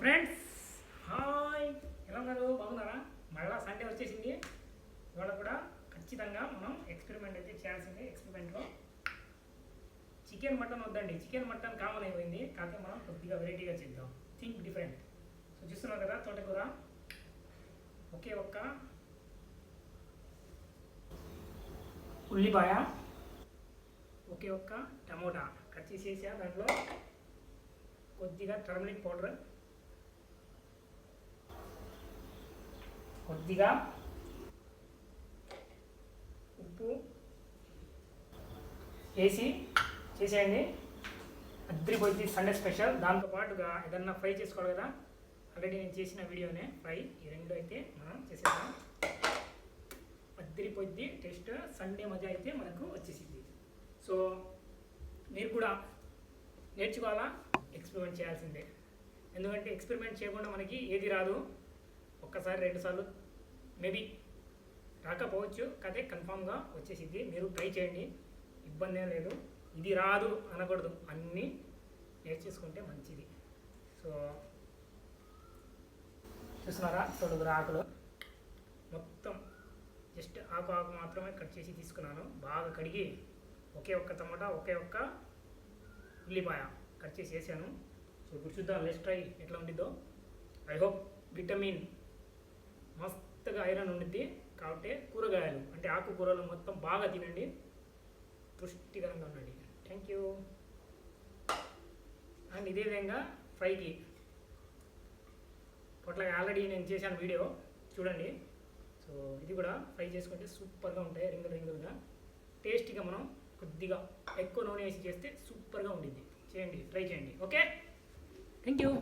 Friends hi, ఎలా ఉన్నారు? బాగున్నారా? మళ్ళీ సండే వచ్చేసింది. ఇవాళ కూడా ఖచ్చితంగా మనం ఎక్స్పెరిమెంట్ అయితే చేయాల్సిందే. ఎక్స్పెరిమెంట్లో చికెన్ మటన్ వద్దండి, చికెన్ మటన్ కామన్ అయిపోయింది. కాకపోతే మనం కొద్దిగా వెరైటీగా చేద్దాం, థింక్ డిఫరెంట్. సో చూస్తున్నారు కదా, తోటకూర, ఒకే ఒక్క ఉల్లిపాయ, ఒకే ఒక్క టమోటా కట్ చేసేసా. దాంట్లో కొద్దిగా టర్మరిక్ పౌడర్, కొద్దిగా ఉప్పు వేసి చేసేయండి. అద్దరిపోయింది సండే స్పెషల్. దాంతోపాటుగా ఏదన్నా ఫ్రై చేసుకోవాలి కదా, ఆల్రెడీ నేను చేసిన వీడియోనే ఫ్రై. ఈ రెండు అయితే మనం చేసేద్దాం. అద్దరిపోయింది టేస్ట్, సండే మజా అయితే మనకు వచ్చేసింది. సో మీరు కూడా నేర్చుకోవాలా, ఎక్స్పెరిమెంట్ చేయాల్సిందే. ఎందుకంటే ఎక్స్పెరిమెంట్ చేయకుండా మనకి ఏది రాదు. ఒక్కసారి రెండుసార్లు మేబీ రాకపోవచ్చు, కానీ కన్ఫామ్గా వచ్చేసిద్ది. మీరు ట్రై చేయండి, ఇబ్బంది ఏం లేదు. ఇది రాదు అనకూడదు, అన్నీ నేర్చేసుకుంటే మంచిది. సో చూస్తున్నారా, తొడుగురు ఆకులు మొత్తం జస్ట్ ఆకు ఆకు మాత్రమే కట్ చేసి తీసుకున్నాను. బాగా కడిగి ఒకే ఒక్క టమాటా, ఒకే ఒక్క ఉల్లిపాయ కట్ చేసి వేసాను. సో ఇప్పుడు చూద్దాం, లెట్స్ ట్రై ఎట్లా ఉండిద్దో. ఐ హోప్ విటమిన్ మస్తుగా ఐరన్ ఉండిద్ది. కాబట్టి కూరగాయలు అంటే ఆకుకూరలు మొత్తం బాగా తినండి, పుష్టికరంగా ఉండండి. Thank you. అండ్ ఇదే విధంగా ఫ్రైకి పొట్ల ఆల్రెడీ నేను చేశాను వీడియో, చూడండి. సో ఇది కూడా ఫ్రై చేసుకుంటే సూపర్గా ఉంటాయి, రింగులు రింగులుగా టేస్టీగా. మనం కొద్దిగా ఎక్కువ నూనె వేసి చేస్తే సూపర్గా ఉండిద్ది. చేయండి, ట్రై చేయండి. Okay, thank you.